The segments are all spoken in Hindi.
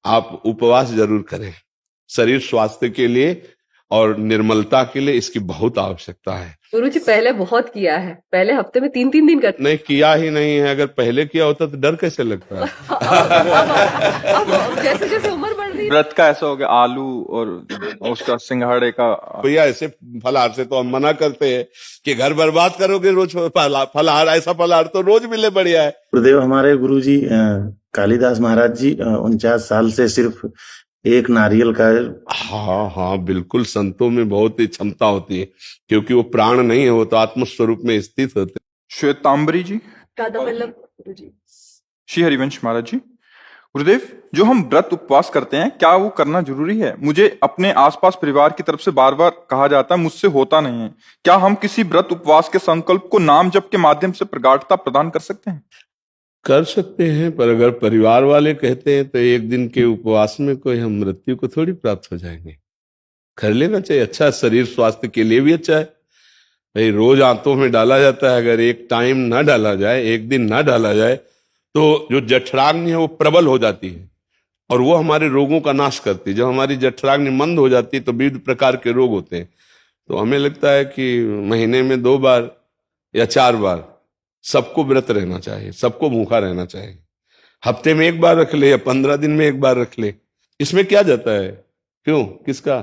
आप उपवास जरूर करें। शरीर स्वास्थ्य के लिए और निर्मलता के लिए इसकी बहुत आवश्यकता है। गुरुजी पहले बहुत किया है, पहले हफ्ते में 3-3 दिन करते नहीं किया ही नहीं है। अगर पहले किया होता तो डर कैसे लगता है। अब जैसे जैसे उम्र बढ़ रही है व्रत का ऐसा हो गया, आलू और उसका सिंघाड़े का। भैया ऐसे फलाहार से तो हम मना करते हैं कि घर बर्बाद करोगे रोज फलाहार। ऐसा फलाहार तो रोज मिले बढ़िया है। गुरुदेव हमारे गुरुजी कालिदास महाराज जी 49 साल से सिर्फ एक नारियल का। हाँ हाँ बिल्कुल, संतों में बहुत ही क्षमता होती है, क्योंकि वो प्राण नहीं है, वो तो आत्मस्वरूप में स्थित होते। श्वेतांबरी जी, राधा वल्लभ गुरुजी, श्री हरिवंश महाराज जी। गुरुदेव, जो हम व्रत उपवास करते हैं, क्या वो करना जरूरी है? मुझे अपने आसपास परिवार की तरफ से बार बार कहा जाता है, मुझसे होता नहीं है। क्या हम किसी व्रत उपवास के संकल्प को नाम जप के माध्यम से प्रगाढ़ता प्रदान कर सकते हैं? कर सकते हैं, पर अगर परिवार वाले कहते हैं तो एक दिन के उपवास में कोई हम मृत्यु को थोड़ी प्राप्त हो जाएंगे। कर लेना चाहिए, अच्छा शरीर स्वास्थ्य के लिए भी अच्छा है। भाई रोज आंतों में डाला जाता है, अगर एक टाइम ना डाला जाए, एक दिन ना डाला जाए, तो जो जठराग्नि है वो प्रबल हो जाती है और वो हमारे रोगों का नाश करती है। जब हमारी जठराग्नि मंद हो जाती है तो विविध प्रकार के रोग होते हैं। तो हमें लगता है कि महीने में 2 बार या 4 बार सबको व्रत रहना चाहिए, सबको भूखा रहना चाहिए। हफ्ते में 1 बार रख ले या 15 दिन में 1 बार रख ले, इसमें क्या जाता है? क्यों, किसका?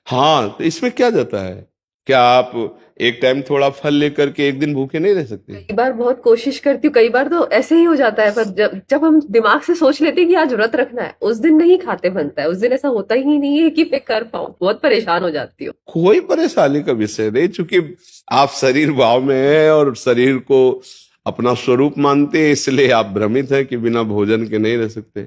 हाँ, तो इसमें क्या जाता है? क्या आप एक टाइम थोड़ा फल लेकर के एक दिन भूखे नहीं रह सकते? कई बार बहुत कोशिश करती हूँ, कई बार तो ऐसे ही हो जाता है, पर जब हम दिमाग से सोच लेते हैं कि आज व्रत रखना है, उस दिन नहीं खाते बनता है। उस दिन ऐसा होता ही नहीं है कि मैं कर पाऊँ, बहुत परेशान हो जाती हूँ। कोई परेशानी का विषय नहीं, चूंकि आप शरीर भाव में है और शरीर को अपना स्वरूप मानते हैं, इसलिए आप भ्रमित हैं कि बिना भोजन के नहीं रह सकते।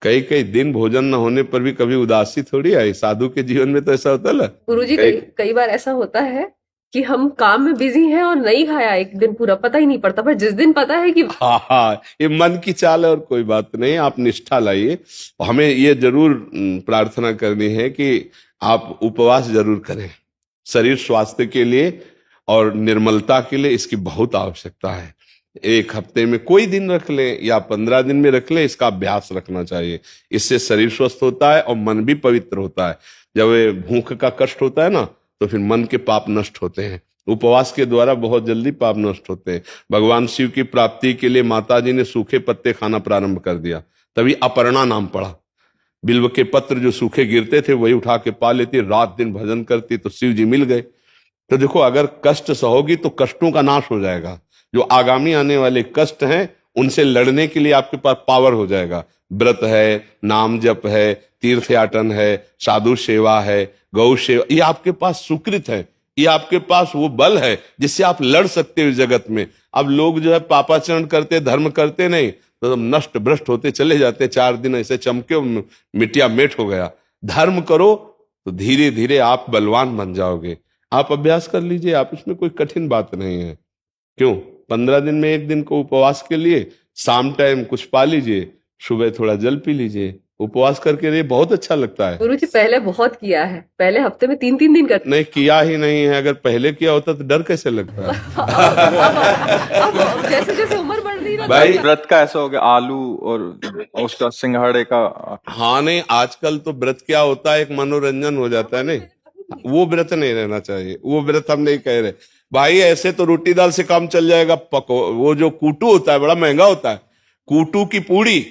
कई कई दिन भोजन न होने पर भी कभी उदासी थोड़ी आई। साधु के जीवन में तो ऐसा होता है ना। गुरुजी कई बार ऐसा होता है कि हम काम में बिजी हैं और नहीं खाया एक दिन पूरा, पता ही नहीं पड़ता, पर जिस दिन पता है कि हाँ हाँ, ये मन की चाल है और कोई बात नहीं। आप निष्ठा लाइए। हमें ये जरूर प्रार्थना करनी है कि आप उपवास जरूर करें। शरीर स्वास्थ्य के लिए और निर्मलता के लिए इसकी बहुत आवश्यकता है। एक हफ्ते में कोई दिन रख ले या 15 दिन में रख ले, इसका अभ्यास रखना चाहिए। इससे शरीर स्वस्थ होता है और मन भी पवित्र होता है। जब ये भूख का कष्ट होता है ना, तो फिर मन के पाप नष्ट होते हैं। उपवास के द्वारा बहुत जल्दी पाप नष्ट होते हैं। भगवान शिव की प्राप्ति के लिए माताजी ने सूखे पत्ते खाना प्रारंभ कर दिया, तभी अपर्णा नाम पड़ा। बिल्व के पत्र जो सूखे गिरते थे वही उठा के पा लेती, रात दिन भजन करती, तो शिव जी मिल गए। तो देखो, अगर कष्ट सहोगी तो कष्टों का नाश हो जाएगा। जो आगामी आने वाले कष्ट हैं उनसे लड़ने के लिए आपके पास पावर हो जाएगा। व्रत है, नाम जप है, तीर्थयाटन है, साधु सेवा है, गौ सेवा, ये आपके पास सुकृत है। ये आपके पास वो बल है जिससे आप लड़ सकते हो जगत में। अब लोग जो है पापाचरण करते, धर्म करते नहीं, तो नष्ट भ्रष्ट होते चले जाते। 4 दिन ऐसे चमके मिटिया मेट हो गया। धर्म करो तो धीरे धीरे आप बलवान बन जाओगे। आप अभ्यास कर लीजिए, आप इसमें कोई कठिन बात नहीं है। क्यों, 15 दिन में 1 दिन को उपवास के लिए शाम टाइम कुछ पा लीजिए, सुबह थोड़ा जल पी लीजिए। उपवास करके ये बहुत अच्छा लगता है। गुरुजी पहले बहुत किया है, पहले हफ्ते में 3-3 दिन करते। नहीं किया ही नहीं है। अगर पहले किया होता तो डर कैसे लगता है। अब जैसे जैसे उम्र बढ़ रही है भाई व्रत का ऐसा हो गया, आलू और उसका सिंघाड़े का। हाँ नहीं, आजकल तो व्रत क्या होता है, एक मनोरंजन हो जाता है। नहीं, वो व्रत नहीं रहना चाहिए। वो व्रत हम नहीं कह रहे भाई। ऐसे तो रोटी दाल से काम चल जाएगा। वो जो कूटू होता है बड़ा महंगा होता है, कूटू की पूड़ी,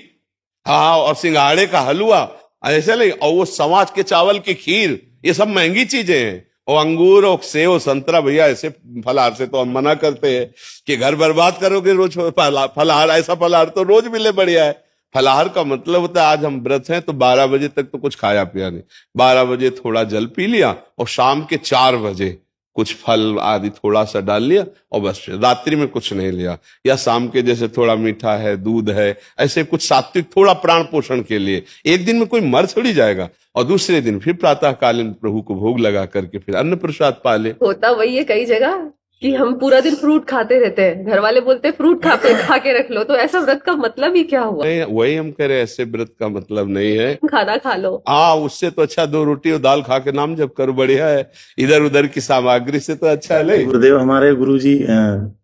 हाँ, और सिंघाड़े का हलवा, ऐसे नहीं। और वो समाज के चावल की खीर, ये सब महंगी चीजें हैं। और अंगूर और सेव संतरा, भैया ऐसे फलाहार से तो हम मना करते हैं कि घर बर्बाद करोगे रोज फलाहार। ऐसा फलाहार तो रोज मिले बढ़िया है। फलाहार का मतलब होता है आज हम व्रत हैं तो 12 बजे तक तो कुछ खाया पिया नहीं। 12 बजे थोड़ा जल पी लिया और शाम के 4 बजे कुछ फल आदि थोड़ा सा डाल लिया और बस रात्रि में कुछ नहीं लिया। या शाम के जैसे थोड़ा मीठा है, दूध है, ऐसे कुछ सात्विक थोड़ा प्राण पोषण के लिए। एक दिन में कोई मर थोड़ी जाएगा। और दूसरे दिन फिर प्रातःकालीन प्रभु को भोग लगा करके फिर अन्न प्रसाद पा ले। होता वही है कई जगह कि हम पूरा दिन फ्रूट खाते रहते हैं, घर वाले बोलते हैं फ्रूट खा के रख लो, तो ऐसा व्रत का मतलब ही क्या हुआ? नहीं, वही हम कह रहे हैं, ऐसे व्रत का मतलब नहीं है। खाना खा लो, हाँ, उससे तो अच्छा 2 रोटी और दाल खा के नाम जप करो, बढ़िया है। इधर उधर की सामग्री से तो अच्छा है। नहीं, गुरुदेव हमारे गुरुजी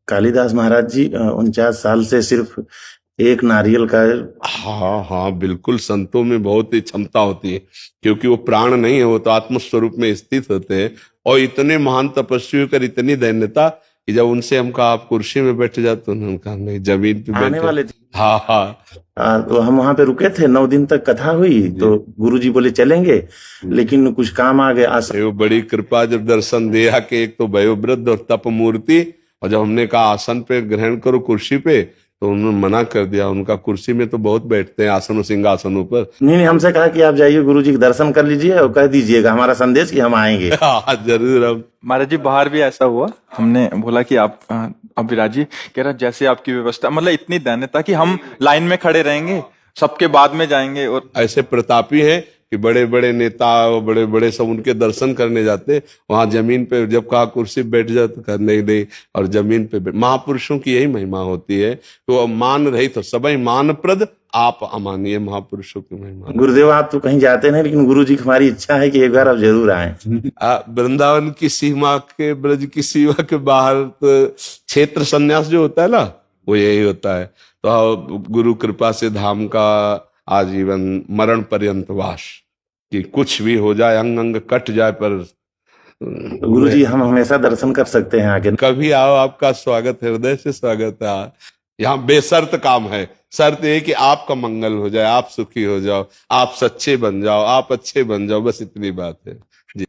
कालिदास महाराज जी 49 साल से सिर्फ एक नारियल का हाँ हाँ बिल्कुल, संतों में बहुत ही क्षमता होती है, क्योंकि वो प्राण नहीं है, वो तो आत्मस्वरूप में स्थित होते हैं। और इतने महान तपस्वी कर इतनी दैन्यता कि जब उनसे हम कहा आप कुर्सी में बैठ जाते, तो उन्होंने कहा नहीं, जमीन पे आने बैठे। वाले थे। हाँ हाँ तो हम वहां पे रुके थे, 9 दिन तक कथा हुई, तो गुरुजी बोले चलेंगे, लेकिन कुछ काम आ गया। ये वो बड़ी कृपा जब दर्शन दिया कि एक तो वयोवृद्ध और तप मूर्ति, और जब हमने कहा आसन पे ग्रहण करो कुर्सी पे, तो उन्होंने मना कर दिया। उनका कुर्सी में तो बहुत बैठते हैं, आसनों सिंहासनों पर। नहीं, हमसे कहा कि आप जाइए गुरुजी के दर्शन कर लीजिए और कह दीजिएगा हमारा संदेश कि हम आएंगे। हाँ जरूर। हम महाराज जी बाहर भी ऐसा हुआ, हमने बोला कि आप अब विराजिए, कह रहा जैसे आपकी व्यवस्था, मतलब इतनी दैन्यता कि हम लाइन में खड़े रहेंगे, सबके बाद में जाएंगे। और ऐसे प्रतापी है कि बड़े बड़े नेता और बड़े बड़े सब उनके दर्शन करने जाते, वहां जमीन पे जब कहा कुर्सी पे बैठ जाते, कहा नहीं नहीं, और जमीन पे महापुरुषों की यही महिमा होती है। तो मान रही तो सबई मानप्रद, आप अमानिए महापुरुषों की महिमा। गुरुदेव आप तो कहीं जाते नहीं, लेकिन गुरुजी की हमारी इच्छा है कि एक बार आप जरूर आए। वृंदावन की सीमा के, ब्रज की सीमा के बाहर तो क्षेत्र संन्यास जो होता है ना, वो यही होता है। तो गुरु कृपा से धाम का आजीवन मरण पर्यंत वास, कि कुछ भी हो जाए, अंग अंग कट जाए, पर गुरुजी हम हमेशा दर्शन कर सकते हैं आके। कभी आओ, आपका स्वागत है, हृदय से स्वागत है। यहाँ बेशर्त काम है, शर्त ये कि आपका मंगल हो जाए, आप सुखी हो जाओ, आप सच्चे बन जाओ, आप अच्छे बन जाओ, बस इतनी बात है।